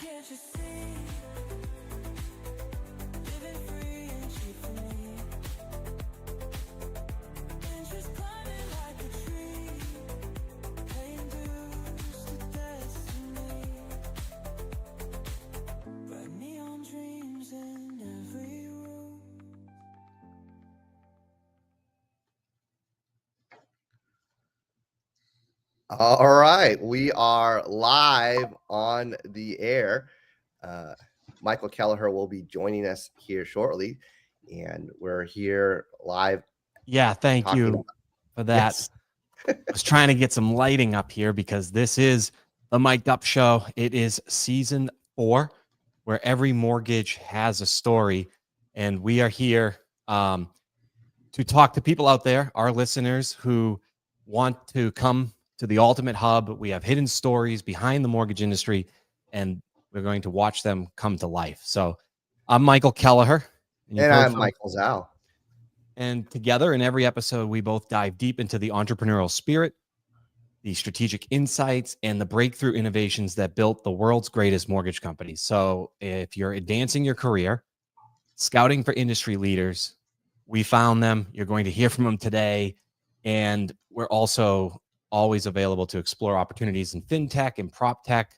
Can't you see? Living free and cheap for me. Interest climbing like a tree. Paying dues to destiny. Bright neon dreams in every room. All right, we are live on the air. Michael Kelleher will be joining us here shortly, and we're here live. Yeah, thank talking you about- for that. Yes. I was trying to get some lighting up here because this is the Mic'd Up Show. It is season 4, where every mortgage has a story, and we are here to talk to people out there, our listeners who want to come to the ultimate hub. We have hidden stories behind the mortgage industry, and we're going to watch them come to life. So I'm Michael Kelleher. And I'm Michael Zhao. And together in every episode, we both dive deep into the entrepreneurial spirit, the strategic insights, and the breakthrough innovations that built the world's greatest mortgage companies. So if you're advancing your career, scouting for industry leaders, we found them. You're going to hear from them today. And we're also always available to explore opportunities in fintech and prop tech.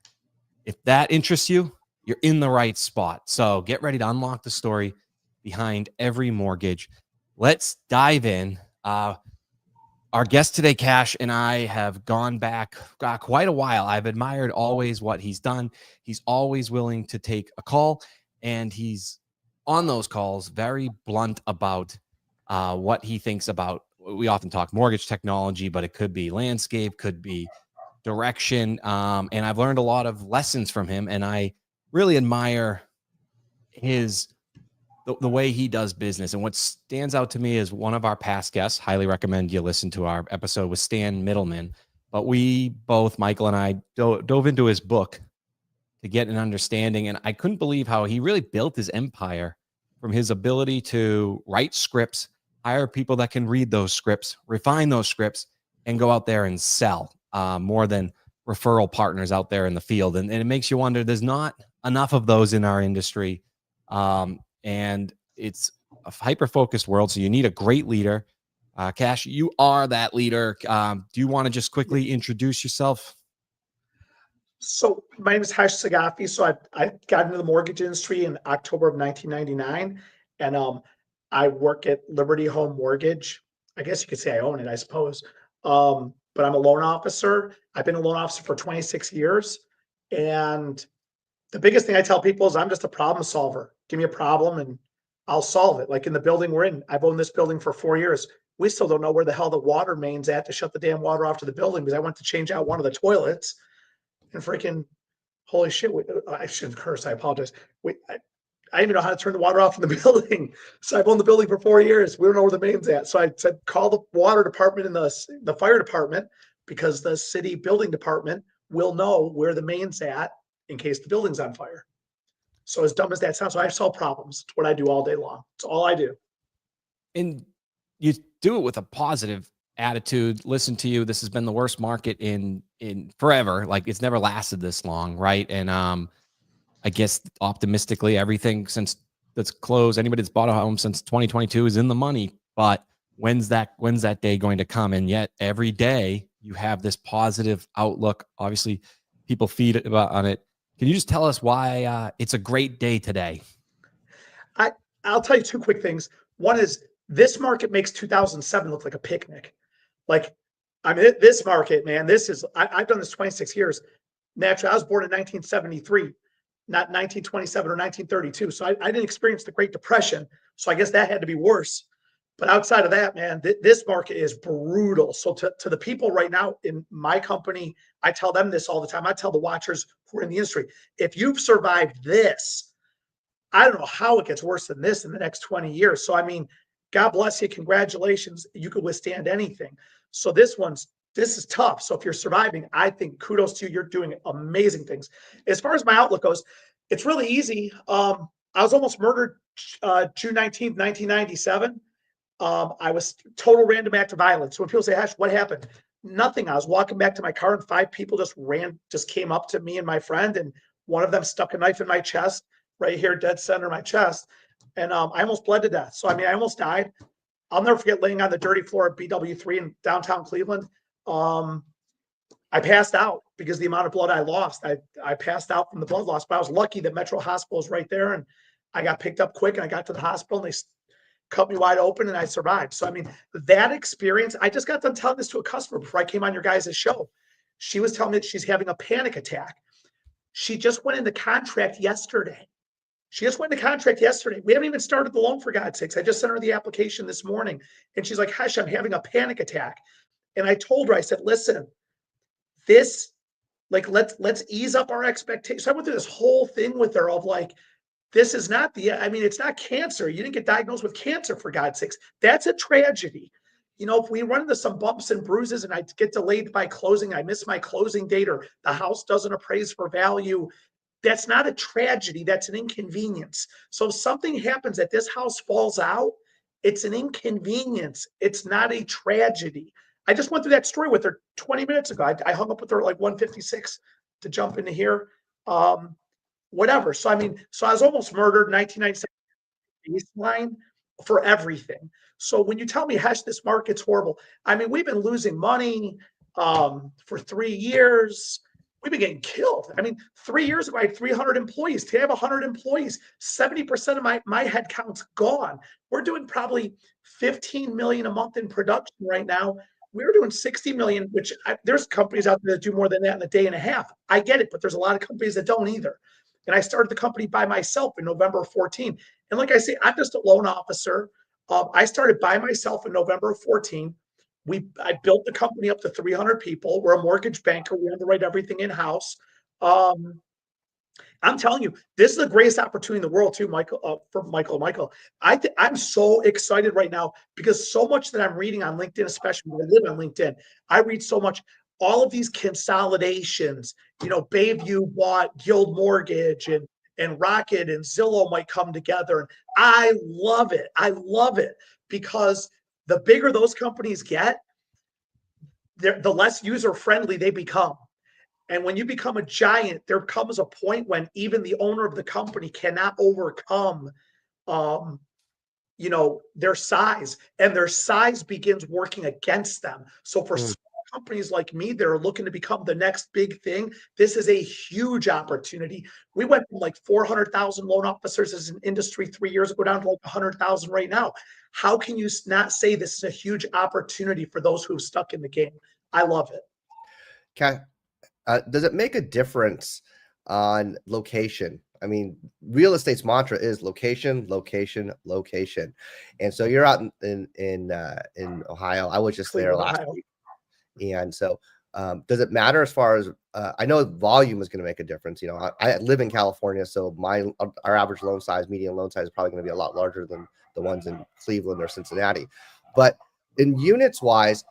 If that interests you, you're in the right spot. So get ready to unlock the story behind every mortgage. Let's dive in. Our guest today, Khash, and I have gone back quite a while. I've admired always what he's done. He's always willing to take a call, and he's on those calls very blunt about what he thinks about. We often talk mortgage technology, but it could be landscape, could be direction. And I've learned a lot of lessons from him, and I really admire the way he does business. And what stands out to me is one of our past guests, highly recommend you listen to our episode with Stan Middleman. But we both, Michael and I, dove into his book to get an understanding. And I couldn't believe how he really built his empire from his ability to write scripts, hire people that can read those scripts, refine those scripts, and go out there and sell more than referral partners out there in the field. And it makes you wonder, there's not enough of those in our industry. And it's a hyper-focused world, so you need a great leader. Khash, you are that leader. Do you want to just quickly introduce yourself? So my name is Khash Saghafi. So I got into the mortgage industry in October of 1999, and I work at Liberty Home Mortgage. I guess you could say I own it, I suppose. But I'm a loan officer. I've been a loan officer for 26 years, and the biggest thing I tell people is I'm just a problem solver. Give me a problem and I'll solve it. Like in the building we're in, I've owned this building for 4 years. We still don't know where the hell the water main's at to shut the damn water off to the building because I went to change out one of the toilets and freaking holy shit. I shouldn't curse. I apologize. I didn't even know how to turn the water off in the building. So I've owned the building for 4 years. We don't know where the main's at. So I said, call the water department and the fire department because the city building department will know where the main's at in case the building's on fire. So as dumb as that sounds, so I solve problems. It's what I do all day long. It's all I do. And you do it with a positive attitude. Listen to you. This has been the worst market in forever. Like it's never lasted this long, right? And I guess optimistically, everything since that's closed, anybody that's bought a home since 2022 is in the money. But when's that day going to come? And yet every day you have this positive outlook. Obviously, people feed on it. Can you just tell us why it's a great day today? I'll tell you two quick things. One is this market makes 2007 look like a picnic. Like, I mean, this market, man, I've done this 26 years. Naturally, I was born in 1973, not 1927 or 1932. So I didn't experience the Great Depression. So I guess that had to be worse. But outside of that, man, this market is brutal. So to the people right now in my company, I tell them this all the time. I tell the watchers who are in the industry, if you've survived this, I don't know how it gets worse than this in the next 20 years. So, I mean, God bless you. Congratulations. You could withstand anything. So this is tough. So if you're surviving, I think kudos to you. You're doing amazing things. As far as my outlook goes, it's really easy. I was almost murdered June 19th, 1997. I was total random act of violence. So when people say, Ash, what happened? Nothing. I was walking back to my car and 5 people just came up to me and my friend and One of them stuck a knife in my chest, right here, dead center of my chest. And I almost bled to death. So, I mean, I almost died. I'll never forget laying on the dirty floor of BW3 in downtown Cleveland. I passed out because of the amount of blood I lost. I passed out from the blood loss, but I was lucky that Metro Hospital is right there. And I got picked up quick and I got to the hospital and they cut me wide open and I survived. So, I mean, that experience, I just got done telling this to a customer before I came on your guys' show. She was telling me that she's having a panic attack. She just went into contract yesterday. We haven't even started the loan, for God's sakes. I just sent her the application this morning and she's like, Hush, I'm having a panic attack. And I told her, I said, listen, this, like, let's ease up our expectations. So I went through this whole thing with her of like, this is not it's not cancer. You didn't get diagnosed with cancer, for God's sakes. That's a tragedy. You know, if we run into some bumps and bruises and I get delayed by closing, I miss my closing date, or the house doesn't appraise for value, that's not a tragedy. That's an inconvenience. So if something happens that this house falls out, it's an inconvenience. It's not a tragedy. I just went through that story with her 20 minutes ago. I hung up with her at like 1:56 to jump into here. Whatever. So, I mean, so I was almost murdered, 1997 baseline for everything. So when you tell me, Hesh, this market's horrible, I mean, we've been losing money for 3 years. We've been getting killed. I mean, 3 years ago, I had 300 employees. Today I have 100 employees. 70% of my head count's gone. We're doing probably 15 million a month in production right now. We're doing 60 million, which there's companies out there that do more than that in a day and a half. I get it, but there's a lot of companies that don't either. And I started the company by myself in November of 14. And like I say, I'm just a loan officer. I started by myself in November of 14. I built the company up to 300 people. We're a mortgage banker. We underwrite everything in-house. I'm telling you, this is the greatest opportunity in the world too, Michael, for Michael. I'm so excited right now because so much that I'm reading on LinkedIn, especially when I live on LinkedIn, I read so much, all of these consolidations, you know, Bayview bought Guild Mortgage and Rocket and Zillow might come together. And I love it. I love it because the bigger those companies get, the less user-friendly they become. And when you become a giant, there comes a point when even the owner of the company cannot overcome, their size, and their size begins working against them. So for small companies like me that are looking to become the next big thing, this is a huge opportunity. We went from like 400,000 loan officers as an industry 3 years ago down to like 100,000 right now. How can you not say this is a huge opportunity for those who have stuck in the game? I love it. Okay. Does it make a difference on location? I mean, real estate's mantra is location, location, location. And so you're out in Ohio. I was just there last week. And so does it matter as far as I know volume is going to make a difference. You know, I live in California, so our average loan size, median loan size is probably going to be a lot larger than the ones in Cleveland or Cincinnati. But in units wise,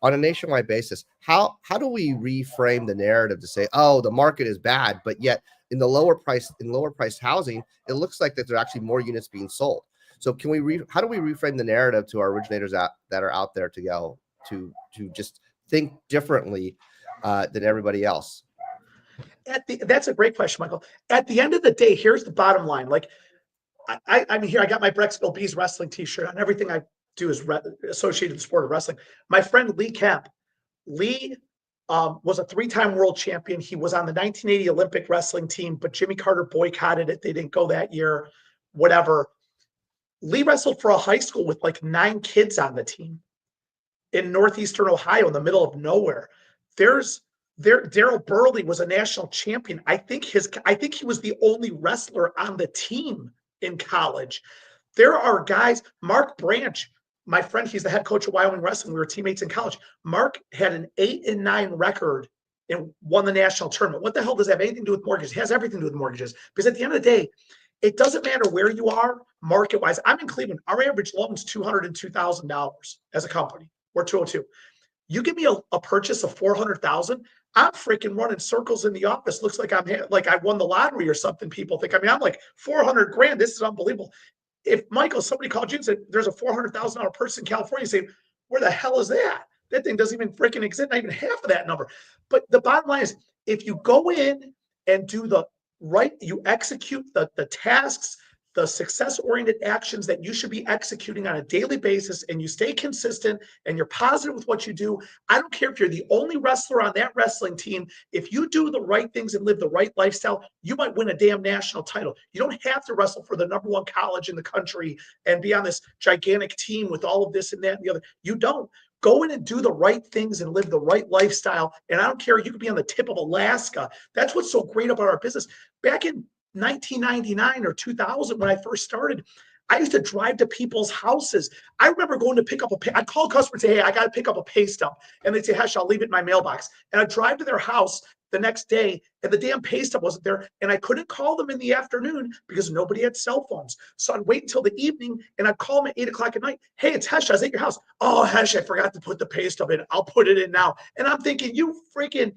on a nationwide basis, how do we reframe the narrative to say, oh, the market is bad, but yet in lower priced housing, it looks like that there are actually more units being sold. So how do we reframe the narrative to our originators that are out there to go to just think differently than everybody else? That's a great question, Michael. At the end of the day, here's the bottom line. Like I mean, here I got my Brecksville Bees wrestling t-shirt on. Everything I do is associated with the sport of wrestling. My friend Lee Kemp. Lee was a 3-time world champion. He was on the 1980 Olympic wrestling team, but Jimmy Carter boycotted it. They didn't go that year, whatever. Lee wrestled for a high school with like 9 kids on the team in northeastern Ohio in the middle of nowhere. Daryl Burley was a national champion. I think he was the only wrestler on the team in college. There are guys, Mark Branch, my friend, he's the head coach of Wyoming Wrestling. We were teammates in college. Mark had an 8-9 record and won the national tournament. What the hell does that have anything to do with mortgages? It has everything to do with mortgages. Because at the end of the day, it doesn't matter where you are market-wise. I'm in Cleveland. Our average loan is $202,000 as a company. We're 202. You give me a purchase of $400,000, I'm freaking running circles in the office. Looks like I won the lottery or something. People think. I mean, I'm like $400,000. This is unbelievable. If somebody called you and said there's a $400,000 person in California, you say, where the hell is that? That thing doesn't even freaking exist. Not even half of that number. But the bottom line is, if you go in and do the right, you execute the tasks, the success-oriented actions that you should be executing on a daily basis, and you stay consistent and you're positive with what you do. I don't care if you're the only wrestler on that wrestling team. If you do the right things and live the right lifestyle, you might win a damn national title. You don't have to wrestle for the #1 college in the country and be on this gigantic team with all of this and that and the other. You don't. Go in and do the right things and live the right lifestyle. And I don't care, you could be on the tip of Alaska. That's what's so great about our business. Back in 1999 or 2000, when I first started, I used to drive to people's houses. I remember going to pick up I'd call a customer and say, hey, I got to pick up a pay stub. And they'd say, Hesh, I'll leave it in my mailbox. And I'd drive to their house the next day and the damn pay stub wasn't there. And I couldn't call them in the afternoon because nobody had cell phones. So I'd wait until the evening and I'd call them at 8 o'clock at night. Hey, it's Hesh. I was at your house. Oh, Hesh, I forgot to put the pay stub in. I'll put it in now. And I'm thinking, you freaking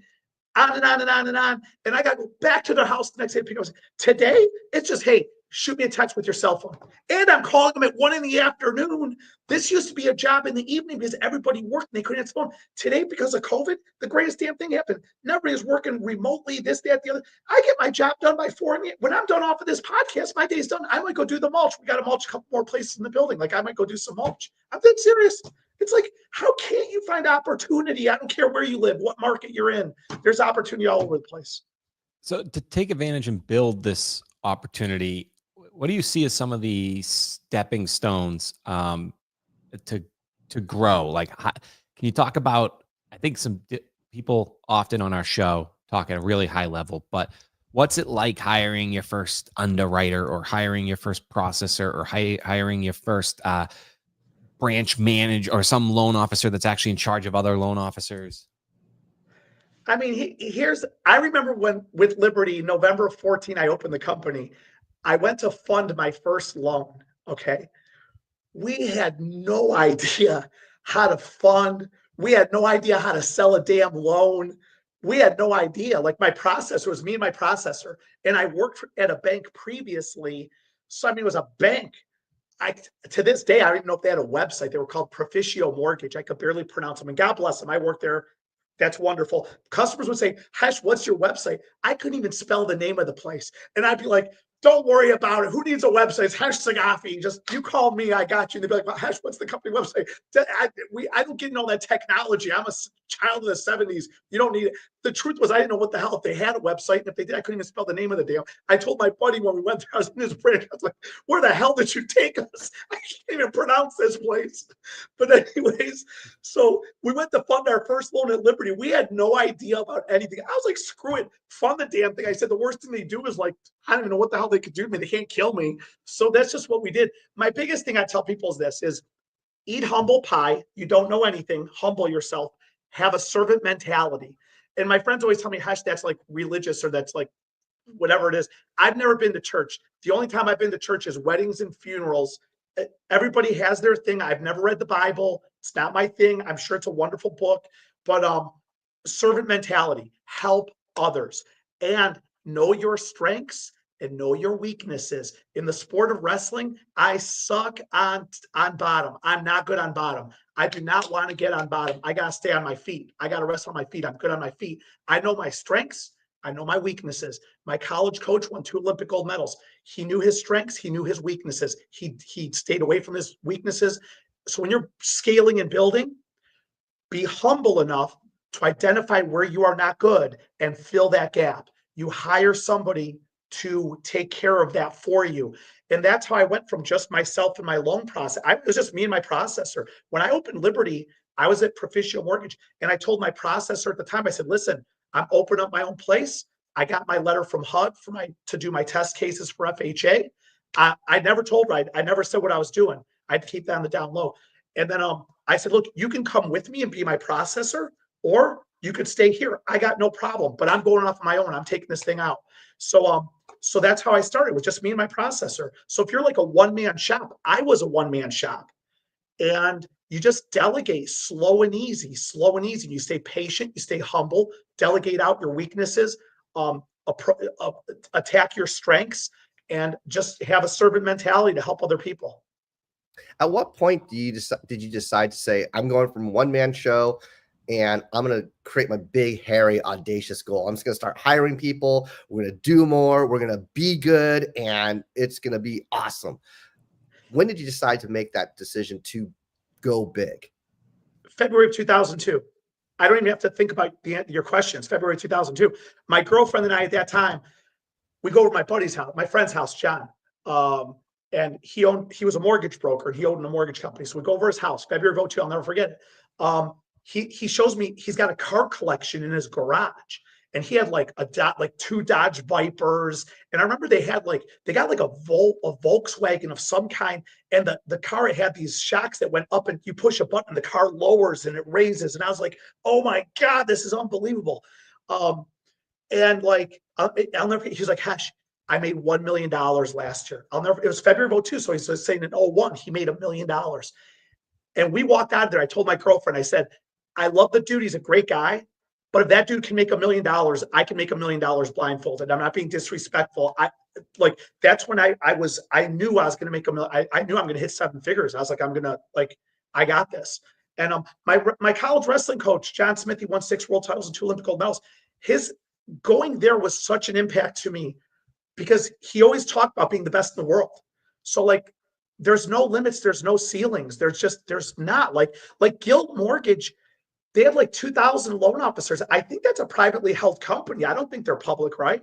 on and on and on and on. And I got to go back to their house the next day to pick up. Today, it's just, hey, shoot me a text with your cell phone. And I'm calling them at 1 in the afternoon. This used to be a job in the evening because everybody worked and they couldn't answer the phone. Today, because of COVID, the greatest damn thing happened. Everybody's working remotely, this, that, the other. I get my job done by 4. When I'm done off of this podcast, my day's done. I might go do the mulch. We got to mulch a couple more places in the building. Like I might go do some mulch. I'm dead serious. It's like, how can't you find opportunity? I don't care where you live, what market you're in. There's opportunity all over the place. So to take advantage and build this opportunity, what do you see as some of the stepping stones to grow? Like, can you talk about, I think some people often on our show talk at a really high level, but what's it like hiring your first underwriter or hiring your first processor or hiring your first branch manager or some loan officer that's actually in charge of other loan officers? I mean, I remember when with Liberty, November 14, I opened the company. I went to fund my first loan. Okay. We had no idea how to fund. We had no idea how to sell a damn loan. We had no idea. Like my processor was me and my processor. And I worked at a bank previously. So, I mean, it was a bank. To this day, I don't even know if they had a website. They were called Proficio Mortgage. I could barely pronounce them. And God bless them. I worked there. That's wonderful. Customers would say, Hesh, what's your website? I couldn't even spell the name of the place. And I'd be like, don't worry about it. Who needs a website? It's Khash Saghafi. Just you call me, I got you. And they'd be like, well, Hesh, what's the company website? I don't get all that technology. I'm a child of the 70s. You don't need it. The truth was, I didn't know what the hell if they had a website. And if they did, I couldn't even spell the name of the damn. I told my buddy when we went there, I was in his branch. I was like, where the hell did you take us? I can't even pronounce this place. But anyways, so we went to fund our first loan at Liberty. We had no idea about anything. I was like, screw it. Fund the damn thing. I said, the worst thing they do is like, I don't even know what the hell they could do to me. They can't kill me. So that's just what we did. My biggest thing I tell people is this is eat humble pie. You don't know anything. Humble yourself. Have a servant mentality. And my friends always tell me, Hesh, that's like religious or that's like whatever it is. I've never been to church. The only time I've been to church is weddings and funerals. Everybody has their thing. I've never read the Bible. It's not my thing. I'm sure it's a wonderful book, but servant mentality, help others and know your strengths and know your weaknesses. In the sport of wrestling, I suck on bottom. I'm not good on bottom. I do not want to get on bottom. I got to stay on my feet. I got to wrestle on my feet. I'm good on my feet. I know my strengths. I know my weaknesses. My college coach won 2 Olympic gold medals. He knew his strengths. He knew his weaknesses. He stayed away from his weaknesses. So when you're scaling and building, be humble enough to identify where you are not good and fill that gap. You hire somebody to take care of that for you. And that's how I went from just myself and my loan process. It was just me and my processor. When I opened Liberty, I was at Proficio Mortgage and I told my processor at the time, I said, listen, I'm opening up my own place. I got my letter from HUD to do my test cases for FHA. I never told her, I never said what I was doing. I'd keep that on the down low. And then I said, look, you can come with me and be my processor, or you could stay here. I got no problem, but I'm going off my own. I'm taking this thing out. So that's how I started, with just me and my processor. So if you're like a one-man shop, I was a one-man shop. And you just delegate slow and easy. You stay patient, you stay humble, delegate out your weaknesses, attack your strengths, and just have a servant mentality to help other people. At what point did you decide to say, I'm going from one-man show and I'm going to create my big, hairy, audacious goal. I'm just going to start hiring people. We're going to do more. We're going to be good, and it's going to be awesome. When did you decide to make that decision to go big? February of 2002. I don't even have to think about your questions. February 2002. My girlfriend and I at that time, we go over to my buddy's house, my friend's house, John. And he was a mortgage broker and he owned a mortgage company. So we go over his house, February of 2002. I'll never forget it. He shows me, he's got a car collection in his garage. And he had like two Dodge Vipers. And I remember they got like a Volkswagen of some kind. And the car, it had these shocks that went up and you push a button, the car lowers and it raises. And I was like, oh my God, this is unbelievable. And like, I'll never, he's like, Hesh, I made $1 million last year. It was February of 2002. So he's saying in 2001, he made $1 million. And we walked out of there. I told my girlfriend, I said, I love the dude. He's a great guy. But if that dude can make $1 million, I can make $1 million blindfolded. I'm not being disrespectful. That's when I knew I was going to make $1 million. I knew I'm going to hit 7 figures. I was like, I got this. And my college wrestling coach, John Smith, he won 6 world titles and 2 Olympic gold medals. His going there was such an impact to me because he always talked about being the best in the world. So like, there's no limits. There's no ceilings. There's not like Guild Mortgage. They had like 2,000 loan officers. I think that's a privately held company. I don't think they're public, right?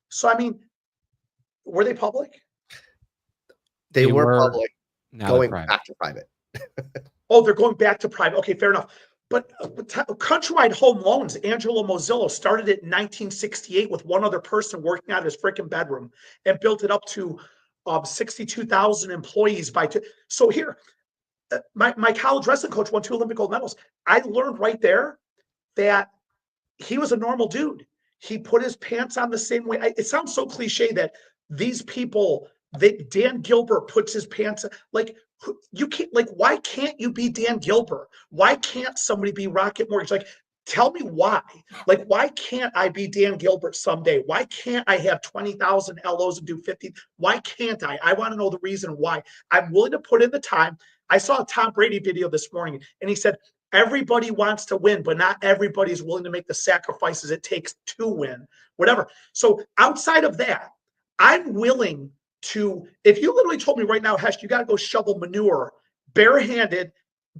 So, I mean, were they public? They were public, going private. back to private. Oh, they're going back to private. Okay, fair enough. But Countrywide Home Loans, Angelo Mozillo, started it in 1968 with one other person working out of his freaking bedroom and built it up to 62,000 employees So here, my college wrestling coach won 2 Olympic gold medals. I learned right there that he was a normal dude. He put his pants on the same way. It sounds so cliche that these people, Dan Gilbert puts his pants like you can't, like, why can't you be Dan Gilbert? Why can't somebody be Rocket Mortgage? Like, tell me why. Like, why can't I be Dan Gilbert someday? Why can't I have 20,000 LOs and do 50? Why can't I? I want to know the reason why. I'm willing to put in the time. I saw a Tom Brady video this morning, and he said, everybody wants to win, but not everybody is willing to make the sacrifices it takes to win, whatever. So outside of that, I'm willing to, if you literally told me right now, Hesh, you got to go shovel manure barehanded,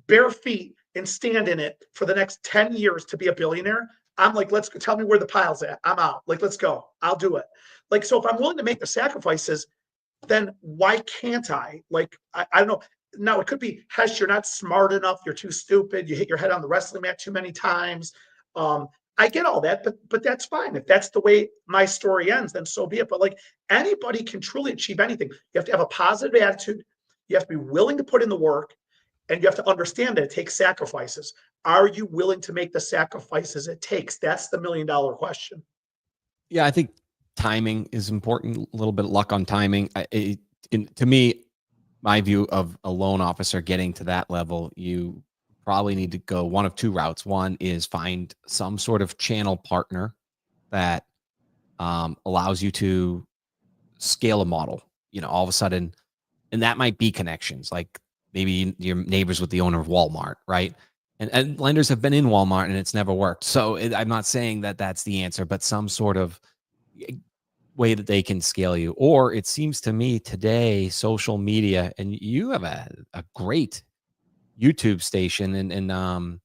bare feet, and stand in it for the next 10 years to be a billionaire, I'm like, let's go. Tell me where the pile's at. I'm out. Like, let's go. I'll do it. Like, so if I'm willing to make the sacrifices, then why can't I? Like, I don't know. Now, it could be, Hesh, you're not smart enough. You're too stupid. You hit your head on the wrestling mat too many times. I get all that, but that's fine. If that's the way my story ends, then so be it. But like, anybody can truly achieve anything. You have to have a positive attitude. You have to be willing to put in the work, and you have to understand that it takes sacrifices. Are you willing to make the sacrifices it takes? That's the $1 million question. Yeah, I think timing is important. A little bit of luck on timing. To me, my view of a loan officer getting to that level, you probably need to go one of 2 routes. One is find some sort of channel partner that allows you to scale a model, all of a sudden, and that might be connections, like maybe your neighbors with the owner of Walmart, right? And lenders have been in Walmart and it's never worked. So I'm not saying that that's the answer, but some sort of way that they can scale you. Or it seems to me today, social media, and you have a great YouTube station, and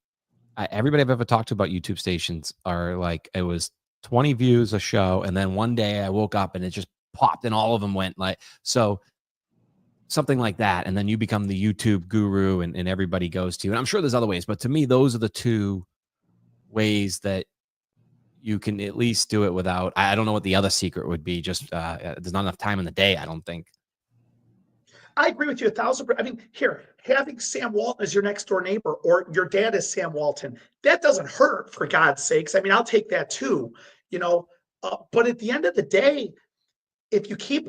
everybody I've ever talked to about YouTube stations are like, it was 20 views a show, and then one day I woke up and it just popped and all of them went like, so something like that, and then you become the YouTube guru and everybody goes to you. And I'm sure there's other ways, but to me, those are the 2 ways that you can at least do it without, I don't know what the other secret would be. Just there's not enough time in the day, I don't think. I agree with you 1,000%. I mean, here, having Sam Walton as your next door neighbor, or your dad is Sam Walton, that doesn't hurt, for God's sakes. I mean, I'll take that too, but at the end of the day, if you keep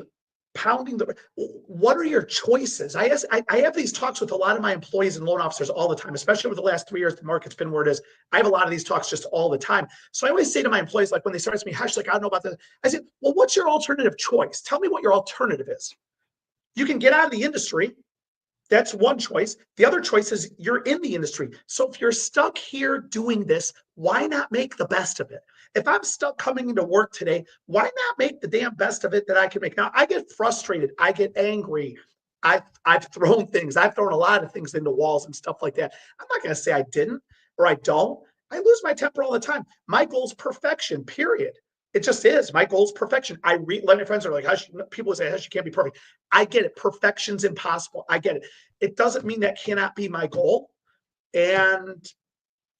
pounding what are your choices? I have these talks with a lot of my employees and loan officers all the time, especially over the last 3 years, the market's been where it is. I have a lot of these talks just all the time. So I always say to my employees, like when they start asking me, Hesh, like, I don't know about this. I said, well, what's your alternative choice? Tell me what your alternative is. You can get out of the industry. That's one choice. The other choice is you're in the industry. So if you're stuck here doing this, why not make the best of it? If I'm stuck coming into work today, why not make the damn best of it that I can make? Now, I get frustrated. I get angry. I've thrown things. I've thrown a lot of things into walls and stuff like that. I'm not going to say I didn't or I don't. I lose my temper all the time. My goal is perfection, period. It just is. My goal is perfection. Let my friends are like, people say, you can't be perfect. I get it. Perfection's impossible. I get it. It doesn't mean that cannot be my goal. And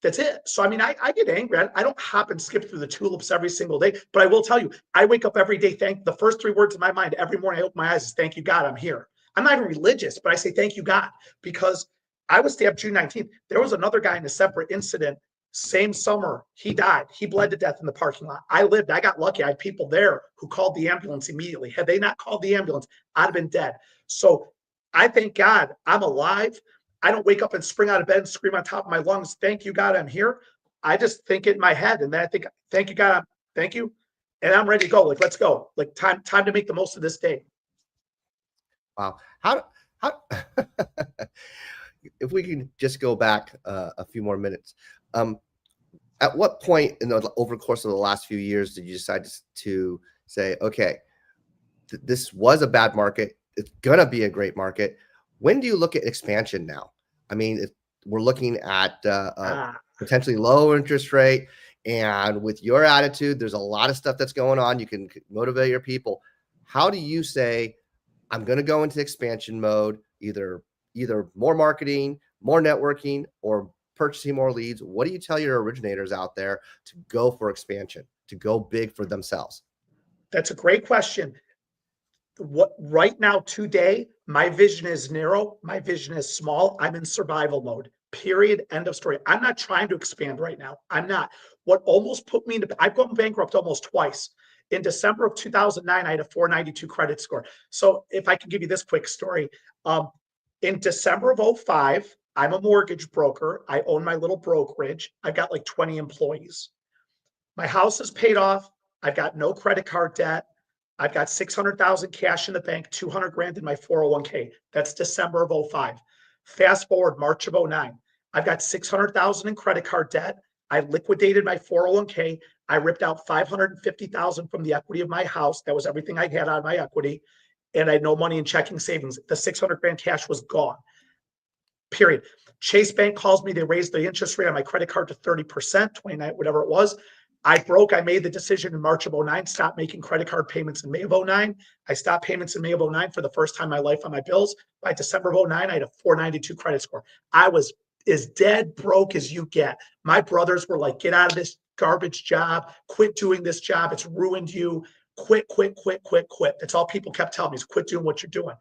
that's it. So, I mean, I get angry. I don't hop and skip through the tulips every single day, but I will tell you, I wake up every day. The first 3 words in my mind every morning, I open my eyes is thank you, God, I'm here. I'm not even religious, but I say, thank you, God, because I was stabbed June 19th. There was another guy in a separate incident. Same summer, he died. He bled to death in the parking lot. I lived. I got lucky. I had people there who called the ambulance immediately. Had they not called the ambulance, I'd have been dead. So I thank God I'm alive. I don't wake up and spring out of bed and scream on top of my lungs, thank you, God, I'm here. I just think it in my head. And then I think, thank you, God, thank you. And I'm ready to go. Like, let's go. Like time to make the most of this day. Wow. How if we can just go back a few more minutes. At what point in the over the course of the last few years did you decide to say, okay, this was a bad market. It's going to be a great market. When do you look at expansion now? I mean, we're looking at potentially low interest rate. And with your attitude, there's a lot of stuff that's going on. You can motivate your people. How do you say, I'm going to go into expansion mode, either more marketing, more networking, or purchasing more leads? What do you tell your originators out there to go for expansion, to go big for themselves? That's a great question. What right now, today, my vision is narrow. My vision is small. I'm in survival mode. Period. End of story. I'm not trying to expand right now. I'm not. What almost put me into, I've gone bankrupt almost twice. In December of 2009, I had a 492 credit score. So if I can give you this quick story, in December of 2005, I'm a mortgage broker. I own my little brokerage. I've got like 20 employees. My house is paid off. I've got no credit card debt. I've got 600,000 cash in the bank, 200 grand in my 401k. That's December of 2005. Fast forward March of 2009. I've got 600,000 in credit card debt. I liquidated my 401k. I ripped out 550,000 from the equity of my house. That was everything I had out of my equity. And I had no money in checking savings. The 600 grand cash was gone. Period. Chase Bank calls me. They raised the interest rate on my credit card to 30%, 29, whatever it was. I made the decision in March of 2009, stopped making credit card payments in May of 2009. I stopped payments in May of 2009 for the first time in my life on my bills. By December of 2009, I had a 492 credit score. I was as dead broke as you get. My brothers were like, get out of this garbage job. Quit doing this job. It's ruined you. Quit. That's all people kept telling me is quit doing what you're doing.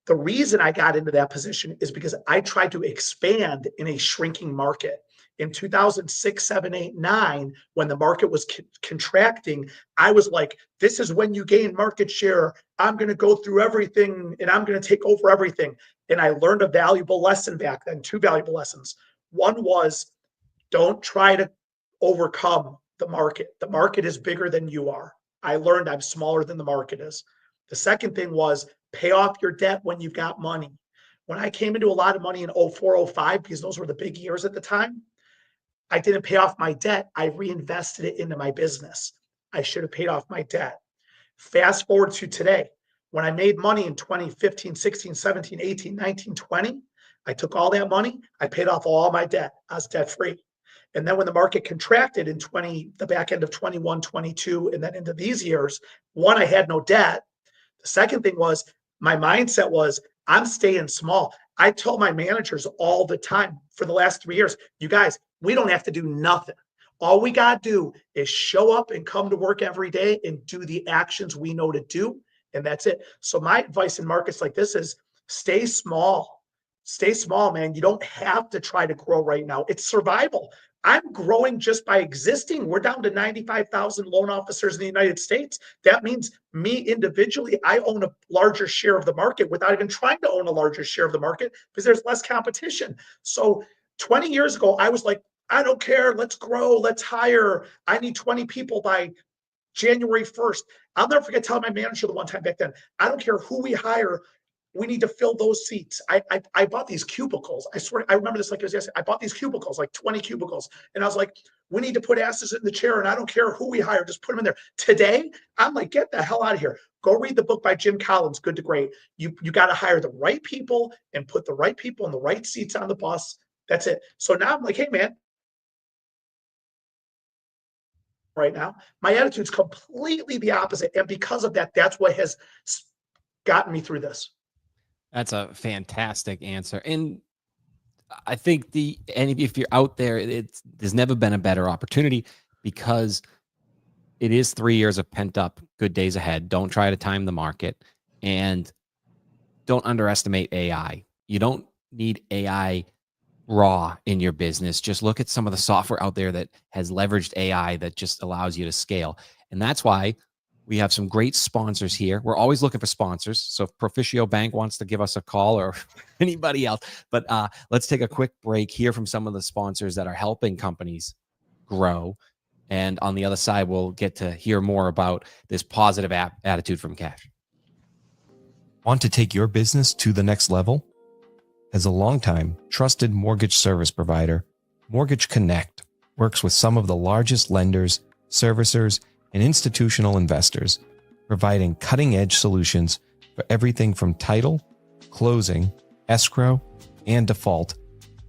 The reason I got into that position is because I tried to expand in a shrinking market. In 2006, 7, 8, 9, when the market was contracting, I was like, this is when you gain market share. I'm going to go through everything and I'm going to take over everything. And I learned a valuable lesson back then, 2 valuable lessons. One was, don't try to overcome the market. The market is bigger than you are. I learned I'm smaller than the market is. The second thing was, pay off your debt when you've got money. When I came into a lot of money in 04, 05, because those were the big years at the time, I didn't pay off my debt. I reinvested it into my business. I should have paid off my debt. Fast forward to today. When I made money in 2015, 16, 17, 18, 19, 20, I took all that money. I paid off all my debt. I was debt free. And then when the market contracted in the back end of 21, 22, and then into these years, one, I had no debt. The second thing was my mindset was I'm staying small. I told my managers all the time for the last 3 years, you guys, we don't have to do nothing. All we got to do is show up and come to work every day and do the actions we know to do. And that's it. So my advice in markets like this is stay small. Stay small, man. You don't have to try to grow right now. It's survival. I'm growing just by existing. We're down to 95,000 loan officers in the United States. That means me individually, I own a larger share of the market without even trying to own a larger share of the market because there's less competition. So 20 years ago, I was like, I don't care. Let's grow. Let's hire. I need 20 people by January 1st. I'll never forget telling my manager the one time back then, I don't care who we hire. we need to fill those seats. I bought these cubicles. I swear, I remember this like it was yesterday. I bought these cubicles, like 20 cubicles. And I was like, we need to put asses in the chair, and I don't care who we hire, just put them in there. Today, I'm like, get the hell out of here. Go read the book by Jim Collins, Good to Great. You got to hire the right people and put the right people in the right seats on the bus. That's it. So now I'm like, hey, man, right now, my attitude's completely the opposite. And because of that, that's what has gotten me through this. That's a fantastic answer. And I think if you're out there, there's never been a better opportunity, because it is 3 years of pent up good days ahead. Don't try to time the market, and don't underestimate AI. You don't need AI raw in your business. Just look at some of the software out there that has leveraged AI that just allows you to scale. And that's why we have some great sponsors here. We're always looking for sponsors. So if Proficio Bank wants to give us a call, or anybody else, but let's take a quick break, hear from some of the sponsors that are helping companies grow. And on the other side, we'll get to hear more about this positive attitude from Khash. Want to take your business to the next level? As a longtime trusted mortgage service provider, Mortgage Connect works with some of the largest lenders, servicers, and institutional investors, providing cutting-edge solutions for everything from title, closing, escrow, and default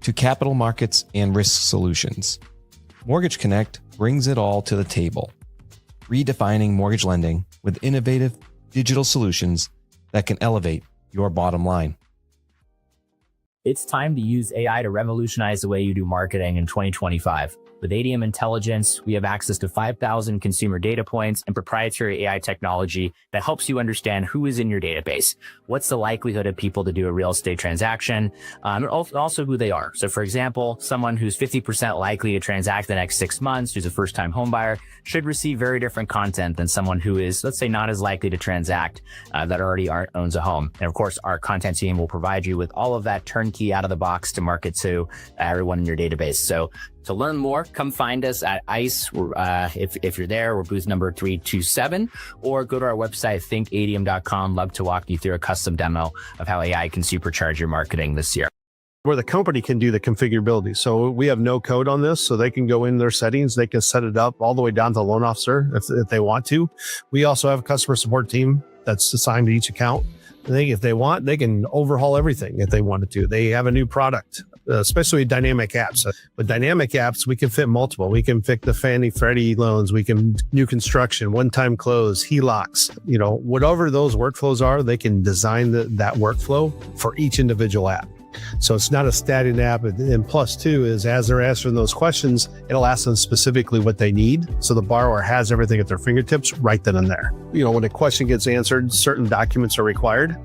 to capital markets and risk solutions. Mortgage Connect brings it all to the table, redefining mortgage lending with innovative digital solutions that can elevate your bottom line. It's time to use AI to revolutionize the way you do marketing in 2025. With ADM Intelligence, we have access to 5,000 consumer data points and proprietary AI technology that helps you understand who is in your database, what's the likelihood of people to do a real estate transaction, and also who they are. So for example, someone who's 50% likely to transact the next 6 months, who's a first-time home buyer, should receive very different content than someone who is, let's say, not as likely to transact that already owns a home. And of course, our content team will provide you with all of that turnkey out of the box to market to everyone in your database. So to learn more, come find us at ICE. If you're there, we're booth number 327, or go to our website, thinkadm.com. Love to walk you through a custom demo of how AI can supercharge your marketing this year. Where the company can do the configurability. So we have no code on this, so they can go in their settings, they can set it up all the way down to the loan officer if they want to. We also have a customer support team that's assigned to each account. If they want, they can overhaul everything if they wanted to. They have a new product, especially dynamic apps. With dynamic apps, we can fit multiple. We can fit the Fannie Freddie loans. We can new construction, one-time close, HELOCs. Whatever those workflows are, they can design that workflow for each individual app. So it's not a static app. And plus two is, as they're answering those questions, it'll ask them specifically what they need. So the borrower has everything at their fingertips right then and there. When a question gets answered, certain documents are required.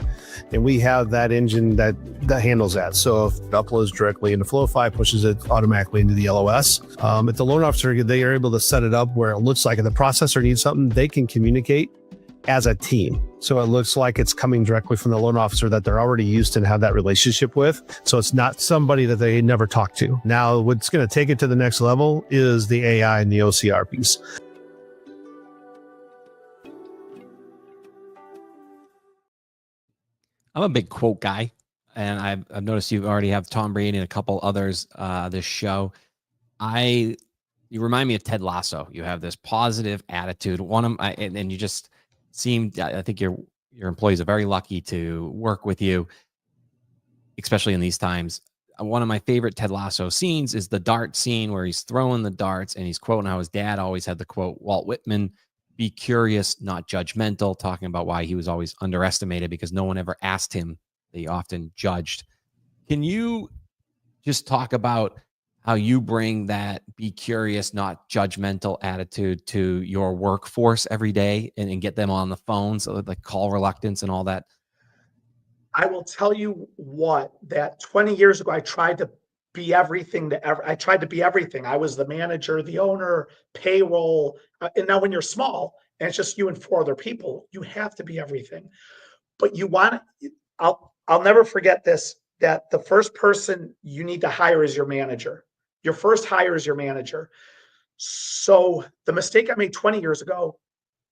And we have that engine that handles that. So if it uploads directly into Flow-Fi, pushes it automatically into the LOS. If the loan officer, they are able to set it up where it looks like if the processor needs something, they can communicate as a team. So it looks like it's coming directly from the loan officer that they're already used to and have that relationship with. So it's not somebody that they never talked to. Now, what's going to take it to the next level is the AI and the OCR piece. I'm a big quote guy, and I've noticed you already have Tom Brady and a couple others this show. You remind me of Ted Lasso. You have this positive attitude. And you just seemed, I think your employees are very lucky to work with you, especially in these times. One of my favorite Ted Lasso scenes is the dart scene where he's throwing the darts and he's quoting how his dad always had the quote, Walt Whitman, be curious, not judgmental, talking about why he was always underestimated because no one ever asked him. They often judged. Can you just talk about how you bring that be curious, not judgmental attitude to your workforce every day and get them on the phone, so like call reluctance and all that? I will tell you that 20 years ago, I tried to be everything I tried to be everything. I was the manager, the owner, payroll. And now when you're small and it's just you and 4 other people, you have to be everything. But I'll never forget this, that the first person you need to hire is your manager. Your first hire is your manager. So the mistake I made 20 years ago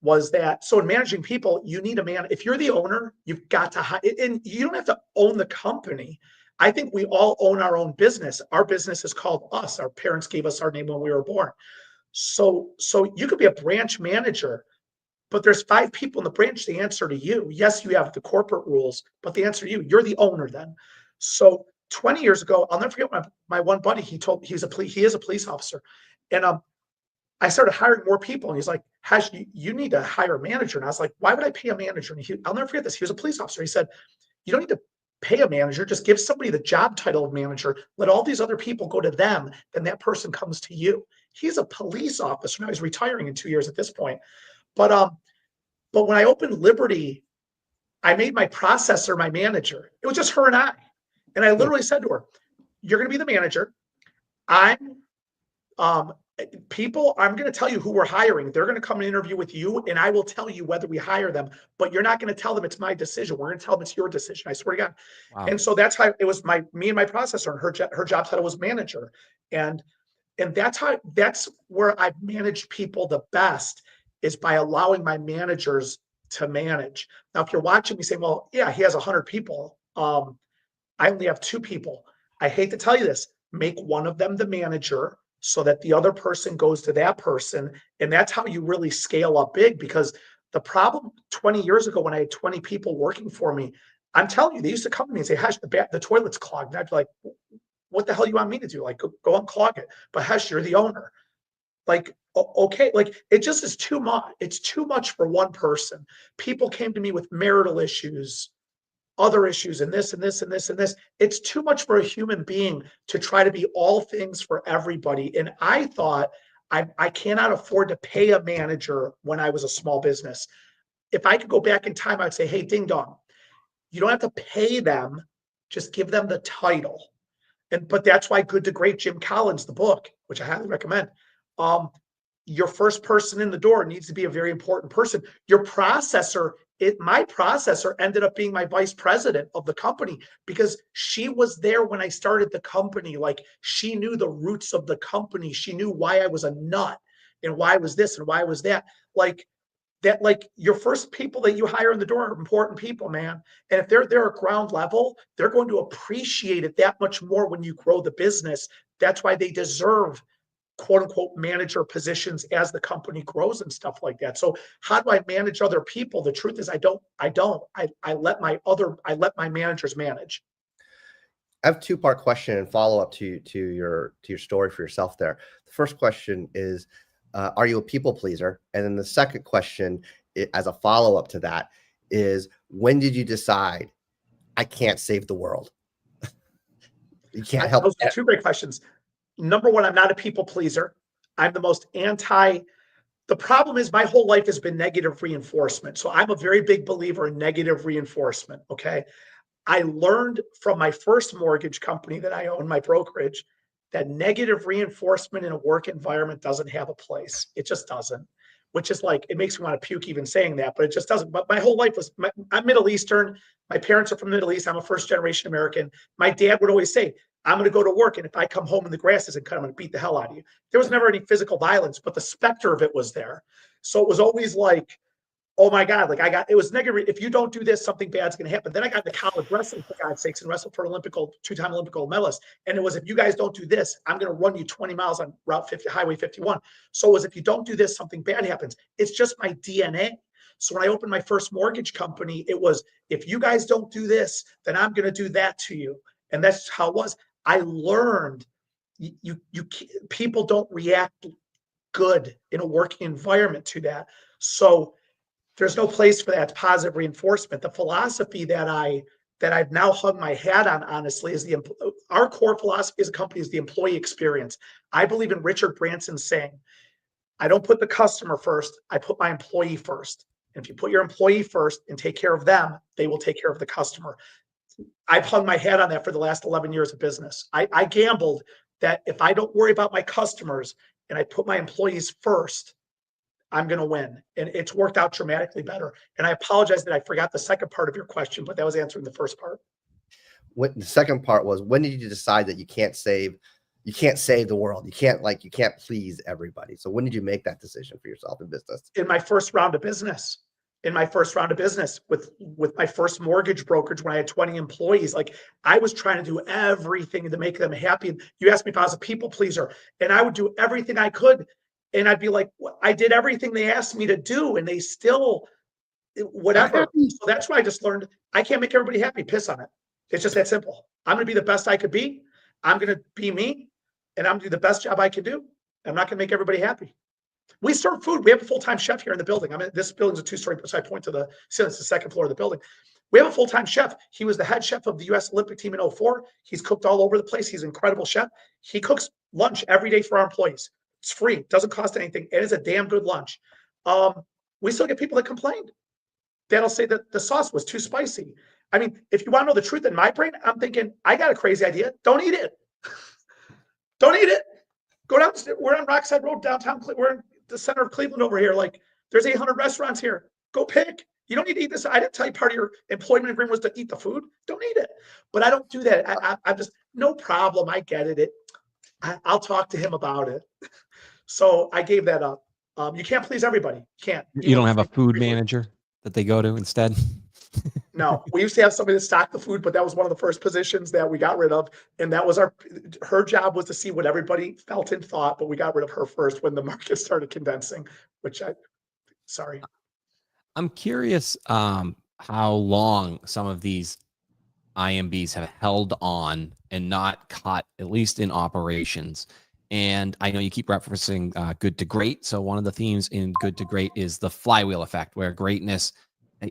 was that, so in managing people, you need a man. If you're the owner, you've got to hire, and you don't have to own the company. I think we all own our own business. Our business is called us. Our parents gave us our name when we were born. So you could be a branch manager, but there's 5 people in the branch. The answer to you. Yes, you have the corporate rules, but the answer to you, you're the owner then. So 20 years ago, I'll never forget my one buddy, he is a police officer. And I started hiring more people, and he's like, Hash, you need to hire a manager. And I was like, why would I pay a manager? And I'll never forget this. He was a police officer. He said, you don't need to pay a manager. Just give somebody the job title of manager. Let all these other people go to them. Then that person comes to you. He's a police officer. Now he's retiring in 2 years at this point. But when I opened Liberty, I made my processor my manager. It was just her and I. And I literally said to her, you're going to be the manager. I'm going to tell you who we're hiring. They're going to come and interview with you, and I will tell you whether we hire them, but you're not going to tell them it's my decision. We're going to tell them it's your decision. I swear to God. Wow. And so that's how it was me and my processor, and her job title was manager. And that's where I've managed people the best, is by allowing my managers to manage. Now, if you're watching me say, well, yeah, he has 100 people. I only have 2 people. I hate to tell you this, make one of them the manager so that the other person goes to that person. And that's how you really scale up big. Because the problem 20 years ago, when I had 20 people working for me, I'm telling you, they used to come to me and say, Hash, the toilet's clogged. And I'd be like, what the hell you want me to do? Like, go unclog it. But Hash, you're the owner. Like, okay, like it just is too much. It's too much for one person. People came to me with marital issues, other issues, and this and this and this and this. It's too much for a human being to try to be all things for everybody. And I thought, I cannot afford to pay a manager when I was a small business. If I could go back in time, I'd say, hey, ding dong, you don't have to pay them, just give them the title. But that's why Good to Great, Jim Collins, the book, which I highly recommend. Your first person in the door needs to be a very important person. Your processor, my processor ended up being my vice president of the company, because she was there when I started the company. Like, she knew the roots of the company. She knew why I was a nut and why I was this and why I was that. Like your first people that you hire in the door are important people, man. And if they're there at ground level, they're going to appreciate it that much more when you grow the business. That's why they deserve quote unquote manager positions as the company grows and stuff like that. So how do I manage other people? The truth is I don't. I let my managers manage. I have a 2-part question and follow up to your story for yourself there. The first question is, are you a people pleaser? And then the second question, as a follow up to that, is, when did you decide I can't save the world? You can't help. Those are 2 great questions. Number one, I'm not a people pleaser. I'm the most the problem is my whole life has been negative reinforcement. So I'm a very big believer in negative reinforcement. Okay. I learned from my first mortgage company that I own, my brokerage, that negative reinforcement in a work environment doesn't have a place. It just doesn't, which is like, it makes me want to puke even saying that, but it just doesn't. But my whole life I'm Middle Eastern. My parents are from the Middle East. I'm a first generation American. My dad would always say, I'm going to go to work, and if I come home and the grass isn't cut, I'm going to beat the hell out of you. There was never any physical violence, but the specter of it was there. So it was always like, oh my God, it was negative. If you don't do this, something bad's going to happen. Then I got into college wrestling, for God's sakes, and wrestled for an 2-time Olympic gold medalist. And it was, if you guys don't do this, I'm going to run you 20 miles on Highway 51. So it was, if you don't do this, something bad happens. It's just my DNA. So when I opened my first mortgage company, it was, if you guys don't do this, then I'm going to do that to you. And that's how it was. I learned people don't react good in a working environment to that. So there's no place for that positive reinforcement. The philosophy that I've now hung my hat on, honestly, is our core philosophy as a company is the employee experience. I believe in Richard Branson's saying, I don't put the customer first, I put my employee first. And if you put your employee first and take care of them, they will take care of the customer. I've hung my hat on that for the last 11 years of business. I gambled that if I don't worry about my customers and I put my employees first, I'm going to win. And it's worked out dramatically better. And I apologize that I forgot the second part of your question, but that was answering the first part. The second part was, when did you decide that you can't save you can't save the world. You can't please everybody. So when did you make that decision for yourself in business? In my first round of business. In my first round of business with my first mortgage brokerage when I had 20 employees, like I was trying to do everything to make them happy. And you asked me if I was a people pleaser, and I would do everything I could. And I'd be like, I did everything they asked me to do, and they still whatever. So that's why I just learned I can't make everybody happy. Piss on it. It's just that simple. I'm going to be the best I could be. I'm going to be me, and I'm going to do the best job I can do. I'm not going to make everybody happy. We serve food. We have a full-time chef here in the building. I mean, this building's a two-story, so I point to the second floor of the building. We have a full-time chef. He was the head chef of the U.S. Olympic team in 2004. He's cooked all over the place. He's an incredible chef. He cooks lunch every day for our employees. It's free. Doesn't cost anything. It is a damn good lunch. We still get people that complain. That'll say that the sauce was too spicy. I mean, if you want to know the truth in my brain, I'm thinking, I got a crazy idea. Don't eat it. Don't eat it. Go downstairs. We're on Rockside Road, downtown. We're in the center of Cleveland over here. Like, there's 800 restaurants here. Go pick. You don't need to eat this. I didn't tell you part of your employment agreement was to eat the food. Don't eat it. But I don't do that. I'm just, no problem. I get it. I'll talk to him about it. So I gave that up. You can't please everybody. You can't. You don't have a food manager that they go to instead? No, we used to have somebody that stocked the food, but that was one of the first positions that we got rid of. And that was her job was to see what everybody felt and thought, but we got rid of her first when the market started condensing, sorry. I'm curious how long some of these IMBs have held on and not caught, at least in operations. And I know you keep referencing good to great. So one of the themes in good to great is the flywheel effect, where greatness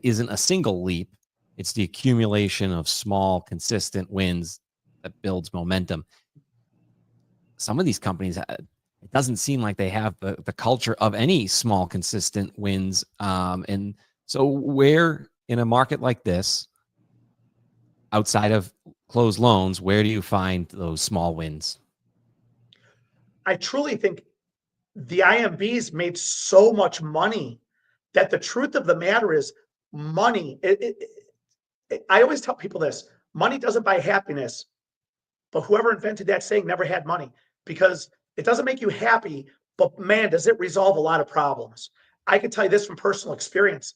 isn't a single leap. It's the accumulation of small, consistent wins that builds momentum. Some of these companies, it doesn't seem like they have the culture of any small, consistent wins. And so where in a market like this, outside of closed loans, where do you find those small wins? I truly think the IMBs made so much money that the truth of the matter is money. I always tell people this: money doesn't buy happiness, but whoever invented that saying never had money, because it doesn't make you happy, but man, does it resolve a lot of problems. I can tell you this from personal experience.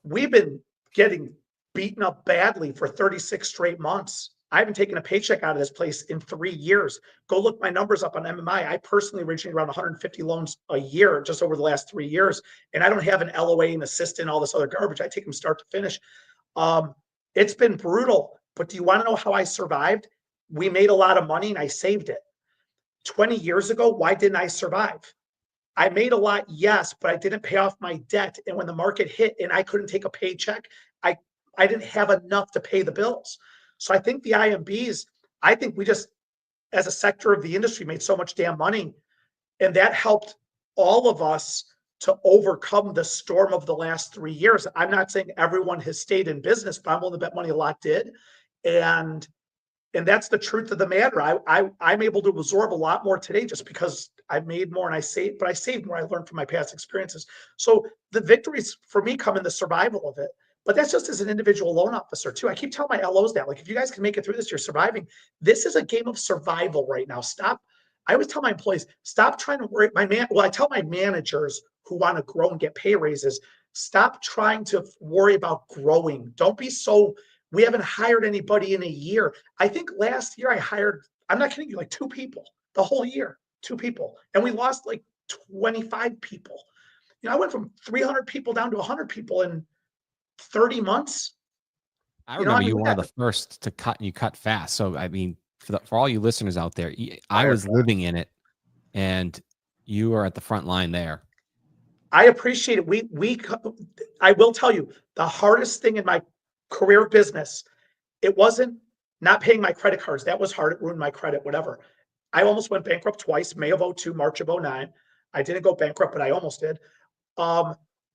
We've been getting beaten up badly for 36 straight months. I haven't taken a paycheck out of this place in 3 years. Go look my numbers up on MMI. I personally originate around 150 loans a year just over the last 3 years. And I don't have an LOA, an assistant, all this other garbage. I take them start to finish. It's been brutal, but do you want to know how I survived? We made a lot of money and I saved it. 20 years ago, why didn't I survive? I made a lot, yes, but I didn't pay off my debt. And when the market hit and I couldn't take a paycheck, I didn't have enough to pay the bills. So I think the IMBs, I think we just, as a sector of the industry, made so much damn money. And that helped all of us to overcome the storm of the last 3 years. I'm not saying everyone has stayed in business, but I'm willing to bet money a lot did. And that's the truth of the matter. I'm able to absorb a lot more today just because I made more and I saved more. I learned from my past experiences. So the victories for me come in the survival of it. But that's just as an individual loan officer too. I keep telling my LOs that, like, if you guys can make it through this, you're surviving. This is a game of survival right now. Stop. I always tell my employees, stop trying to worry. I tell my managers who want to grow and get pay raises, stop trying to worry about growing. Don't be so, we haven't hired anybody in a year. I think last year I hired, I'm not kidding you, like 2 people the whole year, 2 people. And we lost like 25 people. I went from 300 people down to 100 people in 30 months. I remember you were one of the first to cut, and you cut fast. So, I mean, for all you listeners out there, I was living in it, and you are at the front line there. I appreciate it. I will tell you, the hardest thing in my career business, it wasn't not paying my credit cards. That was hard. It ruined my credit, whatever. I almost went bankrupt twice, May of 2002, March of 2009. I didn't go bankrupt, but I almost did.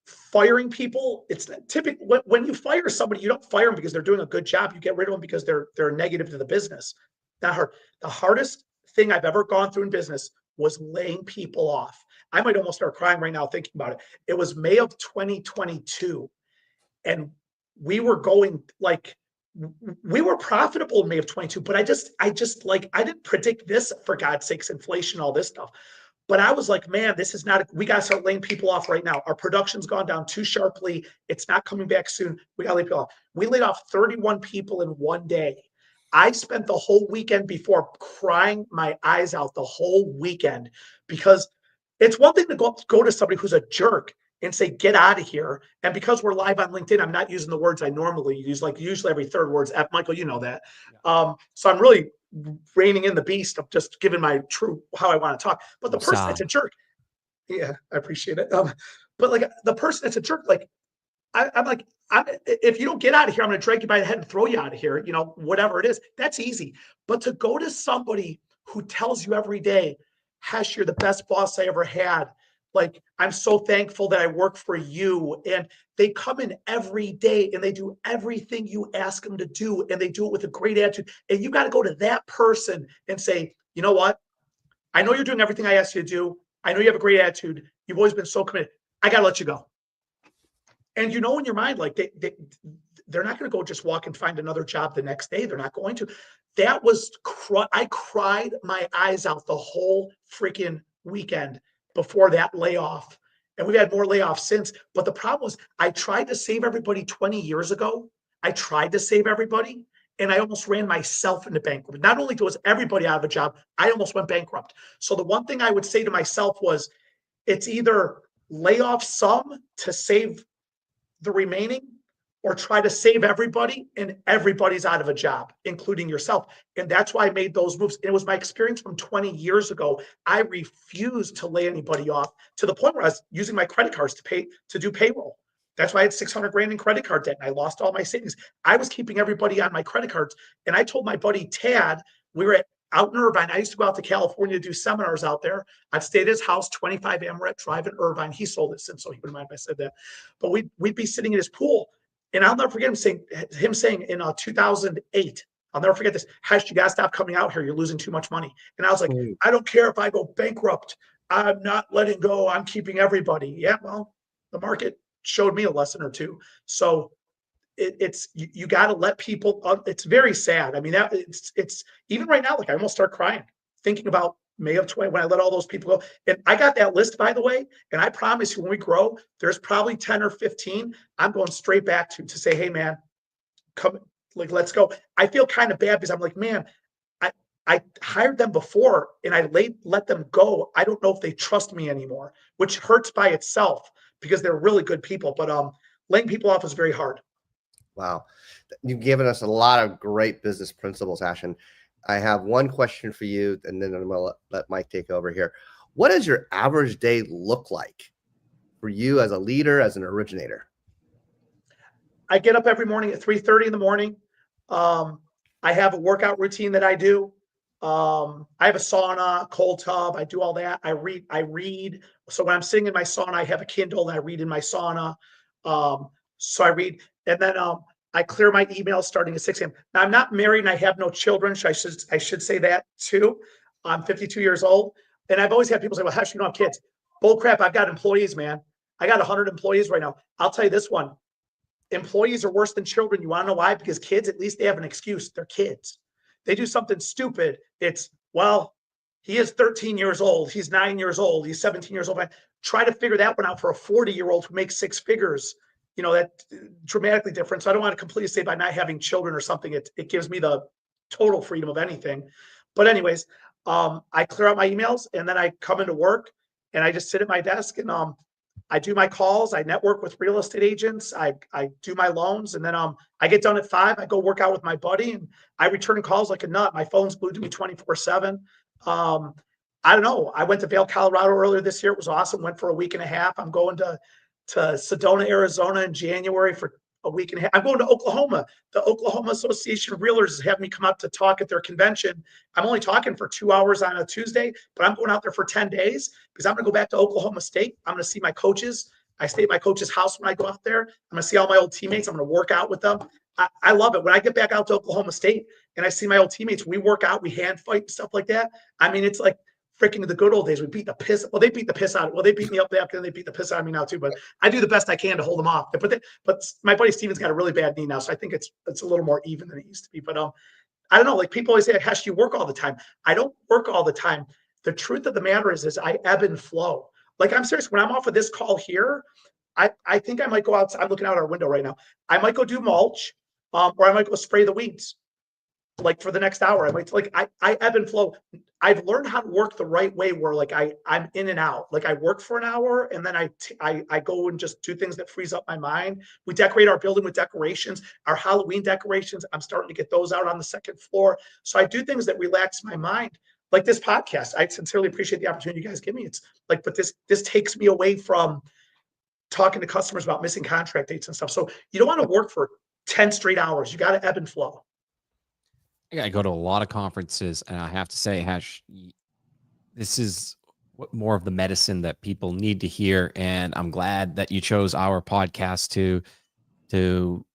Firing people, it's typical. When you fire somebody, you don't fire them because they're doing a good job. You get rid of them because they're negative to the business. Not hard. The hardest thing I've ever gone through in business was laying people off. I might almost start crying right now thinking about it. It was May of 2022, and we were going like we were profitable in May of 22, but I just like, I didn't predict this, for God's sakes, inflation, all this stuff. But I was like, man, this is not, we got to start laying people off right now. Our production's gone down too sharply. It's not coming back soon. We got to lay people off. We laid off 31 people in one day. I spent the whole weekend before crying my eyes out the whole weekend, because it's one thing to go to somebody who's a jerk and say, get out of here. And because we're live on LinkedIn, I'm not using the words I normally use, like usually every third word's F. Michael, you know that. So I'm really reining in the beast of just giving my true, how I want to talk. But the person that's a jerk, yeah, I appreciate it. But like the person that's a jerk, like I'm like, if you don't get out of here, I'm going to drag you by the head and throw you out of here, you know, whatever it is. That's easy. But to go to somebody who tells you every day, Hesh, you're the best boss I ever had. Like, I'm so thankful that I work for you. And they come in every day and they do everything you ask them to do. And they do it with a great attitude. And you got to go to that person and say, you know what? I know you're doing everything I asked you to do. I know you have a great attitude. You've always been so committed. I got to let you go. And you know in your mind, like they're not going to go just walk and find another job the next day. They're not going to. That was, I cried my eyes out the whole freaking weekend before that layoff. And we've had more layoffs since. But the problem was, I tried to save everybody 20 years ago. I tried to save everybody, and I almost ran myself into bankruptcy. Not only was everybody out of a job, I almost went bankrupt. So the one thing I would say to myself was, it's either lay off some to save the remaining, or try to save everybody and everybody's out of a job, including yourself. And that's why I made those moves. And it was my experience from 20 years ago. I refused to lay anybody off, to the point where I was using my credit cards to do payroll. That's why I had 600 grand in credit card debt and I lost all my savings. I was keeping everybody on my credit cards. And I told my buddy Tad, we were out in Irvine. I used to go out to California to do seminars out there. I'd stayed at his house, 25 Amaret Drive in Irvine. He sold it since, so he wouldn't mind if I said that. But we'd be sitting in his pool. And I'll never forget him saying in 2008, I'll never forget this, Hesh, you got to stop coming out here. You're losing too much money. And I was like, I don't care if I go bankrupt. I'm not letting go. I'm keeping everybody. Yeah, well, the market showed me a lesson or two. So you got to let people, it's very sad. I mean, it's even right now, like I almost start crying thinking about May of 20, when I let all those people go. And I got that list, by the way, and I promise you, when we grow, there's probably 10 or 15 I'm going straight back to say, hey man, come, like, let's go. I feel kind of bad because I'm like, man, I hired them before and I let them go. I don't know if they trust me anymore, which hurts by itself because they're really good people. But laying people off is very hard. Wow. You've given us a lot of great business principles, Ashen. I have one question for you, and then I'm going to let Mike take over here. What does your average day look like for you as a leader, as an originator? I get up every morning at 3:30 in the morning. I have a workout routine that I do. I have a sauna, cold tub. I do all that. I read. So when I'm sitting in my sauna, I have a Kindle and I read in my sauna. So I read, and then I clear my emails starting at 6 a.m. Now I'm not married and I have no children. So I should say that too. I'm 52 years old. And I've always had people say, well, Hesh, you don't have kids. Bull crap. I've got employees, man. I got 100 employees right now. I'll tell you this one. Employees are worse than children. You want to know why? Because kids, at least they have an excuse. They're kids. They do something stupid. It's, well, he is 13 years old. He's 9 years old. He's 17 years old. Try to figure that one out for a 40-year-old who makes 6 figures. You know, that dramatically different. So I don't want to completely say by not having children or something, it gives me the total freedom of anything. But anyways, I clear out my emails and then I come into work and I just sit at my desk and I do my calls. I network with real estate agents. I do my loans, and then I get done at 5. I go work out with my buddy, and I return calls like a nut. My phone's glued to me 24/7. I don't know. I went to Vail, Colorado earlier this year. It was awesome. Went for a week and a half. I'm going to Sedona, Arizona in January for a week and a half. I'm going to Oklahoma. The Oklahoma Association of Realtors have me come out to talk at their convention. I'm only talking for 2 hours on a Tuesday, but I'm going out there for 10 days because I'm going to go back to Oklahoma State. I'm going to see my coaches. I stay at my coach's house when I go out there. I'm going to see all my old teammates. I'm going to work out with them. I love it. When I get back out to Oklahoma State and I see my old teammates, we work out, we hand fight and stuff like that. I mean, it's like freaking in the good old days, we beat the piss. Well, they beat the piss out of. Well, they beat me up there, and they beat the piss out of me now too. But I do the best I can to hold them off. But my buddy Steven's got a really bad knee now, so I think it's a little more even than it used to be. But I don't know. Like people always say, "Hash, you work all the time." I don't work all the time. The truth of the matter is I ebb and flow. Like I'm serious. When I'm off of this call here, I think I might go outside. I'm looking out our window right now. I might go do mulch, or I might go spray the weeds. Like for the next hour, I might I ebb and flow. I've learned how to work the right way where like I'm in and out. Like I work for an hour and then I go and just do things that frees up my mind. We decorate our building with decorations, our Halloween decorations. I'm starting to get those out on the second floor. So I do things that relax my mind. Like this podcast. I sincerely appreciate the opportunity you guys give me. It's like, but this takes me away from talking to customers about missing contract dates and stuff. So you don't want to work for 10 straight hours. You got to ebb and flow. I go to a lot of conferences, and I have to say, Hash, this is more of the medicine that people need to hear. And I'm glad that you chose our podcast to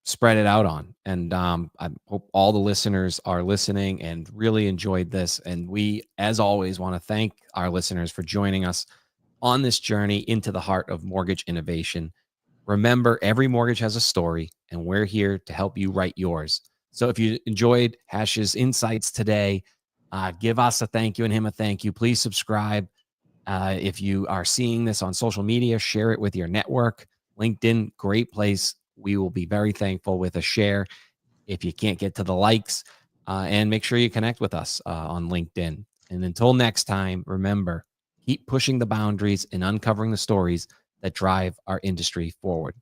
spread it out on. And I hope all the listeners are listening and really enjoyed this. And we, as always, want to thank our listeners for joining us on this journey into the heart of mortgage innovation. Remember, every mortgage has a story, and we're here to help you write yours. So if you enjoyed Hash's insights today, give us a thank you and him a thank you. Please subscribe. If you are seeing this on social media, share it with your network. LinkedIn, great place. We will be very thankful with a share if you can't get to the likes. And make sure you connect with us on LinkedIn. And until next time, remember, keep pushing the boundaries and uncovering the stories that drive our industry forward.